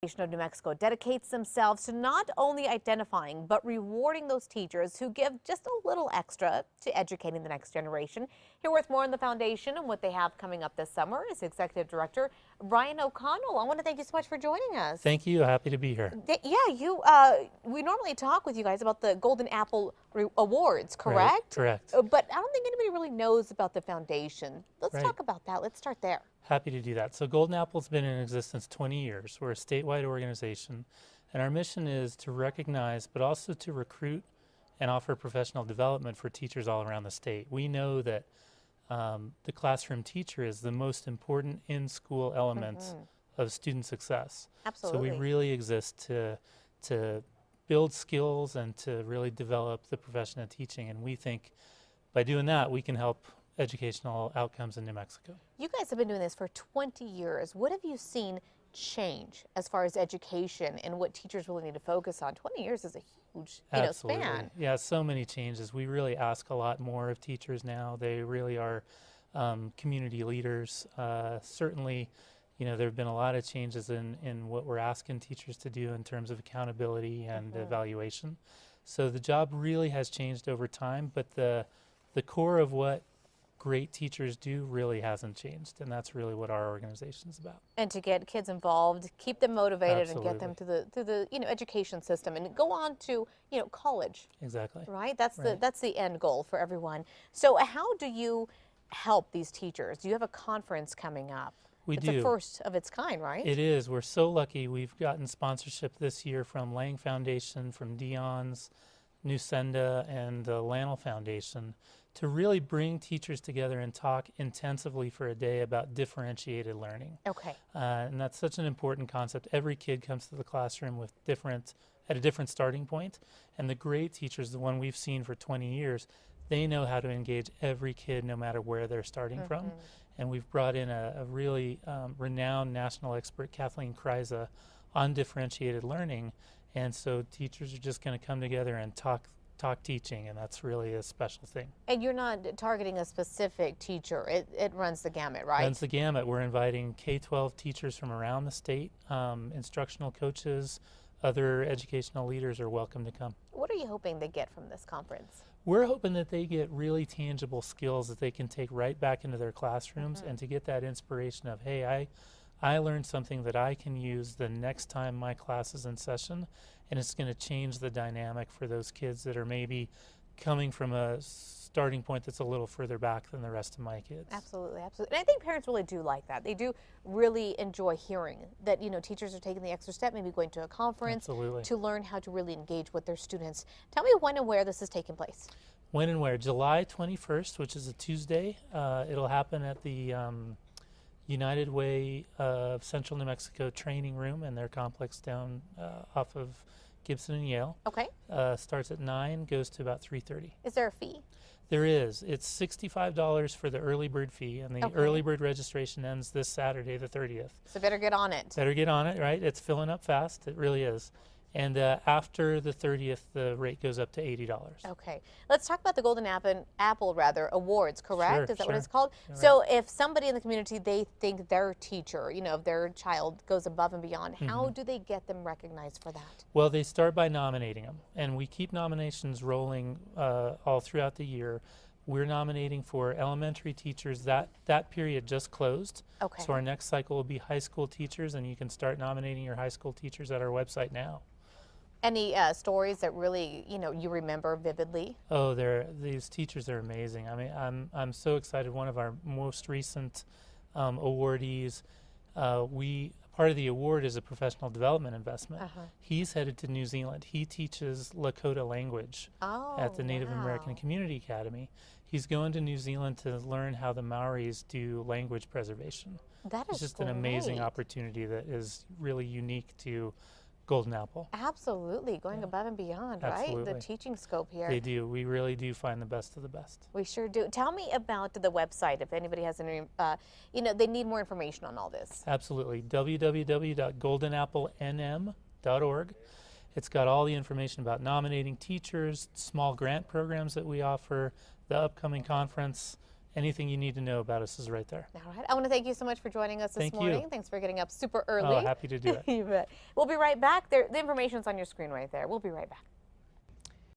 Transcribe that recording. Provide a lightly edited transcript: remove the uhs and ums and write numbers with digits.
of New Mexico dedicates themselves to not only identifying but rewarding those teachers who give just a little extra to educating the next generation. Here with more on the foundation and what they have coming up this summer is Executive Director Brian O'Connell. I want to thank you so much for joining us. Thank you. Happy to be here. We normally talk with you guys about the Golden Apple Awards, correct? Right, correct. But I don't think anybody really knows about the foundation. Let's talk about that. Let's start there. Happy to do that. So Golden Apple's been in existence 20 years. We're a statewide organization, and our mission is to recognize, but also to recruit and offer professional development for teachers all around the state. We know that the classroom teacher is the most important in-school element of student success. Absolutely. So we really exist to build skills and to really develop the profession of teaching, and we think by doing that we can help educational outcomes in New Mexico. You guys have been doing this for 20 years. What have you seen change as far as education and what teachers really need to focus on? 20 years is a huge span. Yeah, so many changes. We really ask a lot more of teachers now. They really are community leaders. Certainly, there have been a lot of changes in what we're asking teachers to do in terms of accountability and evaluation. So the job really has changed over time, but the core of what great teachers do really hasn't changed, and that's really what our organization is about. And to get kids involved, keep them motivated, Absolutely. and get them through the education system, and go on to college. Exactly. Right. That's the end goal for everyone. So how do you help these teachers? Do you have a conference coming up? It's the first of its kind, right? It is. We're so lucky. We've gotten sponsorship this year from Lang Foundation, from Dion's, Nusenda, and the Lannel Foundation to really bring teachers together and talk intensively for a day about differentiated learning. Okay. And that's such an important concept. Every kid comes to the classroom with at a different starting point, and the great teachers, the one we've seen for 20 years, they know how to engage every kid no matter where they're starting from. And we've brought in a really renowned national expert, Kathleen Kryza, on differentiated learning. And so teachers are just going to come together and talk teaching, and that's really a special thing. And you're not targeting a specific teacher. It runs the gamut, right? Runs the gamut. We're inviting K-12 teachers from around the state, instructional coaches, other educational leaders are welcome to come. What are you hoping they get from this conference? We're hoping that they get really tangible skills that they can take right back into their classrooms and to get that inspiration of, hey, I learned something that I can use the next time my class is in session, and it's going to change the dynamic for those kids that are maybe coming from a starting point that's a little further back than the rest of my kids. Absolutely, absolutely. And I think parents really do like that. They do really enjoy hearing that, teachers are taking the extra step, maybe going to a conference to learn how to really engage with their students. Tell me when and where this is taking place. When and where? July 21st, which is a Tuesday. It'll happen at the United Way of Central New Mexico training room in their complex down off of Gibson and Yale. Okay. Starts at 9, goes to about 3:30. Is there a fee? There is. It's $65 for the early bird fee, and the early bird registration ends this Saturday, the 30th. So better get on it. Better get on it, right? It's filling up fast. It really is. And after the 30th, the rate goes up to $80. Okay. Let's talk about the Golden Apple Awards, correct? Sure, is that what it's called? Right. So if somebody in the community, they think their teacher, if their child goes above and beyond, how do they get them recognized for that? Well, they start by nominating them, and we keep nominations rolling all throughout the year. We're nominating for elementary teachers. That period just closed. Okay. So our next cycle will be high school teachers, and you can start nominating your high school teachers at our website now. Any stories that really, you remember vividly? Oh, these teachers are amazing. I mean, I'm so excited. One of our most recent awardees, part of the award is a professional development investment. He's headed to New Zealand. He teaches Lakota language at the Native American Community Academy. He's going to New Zealand to learn how the Maoris do language preservation. That is It's just an amazing opportunity that is really unique to Golden Apple. Absolutely, going above and beyond, right? The teaching scope here. They do. We really do find the best of the best. We sure do. Tell me about the website if anybody has any, they need more information on all this. Absolutely. www.goldenapple.nm.org. It's got all the information about nominating teachers, small grant programs that we offer, the upcoming conference, anything you need to know about us is right there. All right. I want to thank you so much for joining us this Thank you. morning. Thanks for getting up super early. Oh, happy to do it. You bet. We'll be right back. The information's on your screen right there. We'll be right back.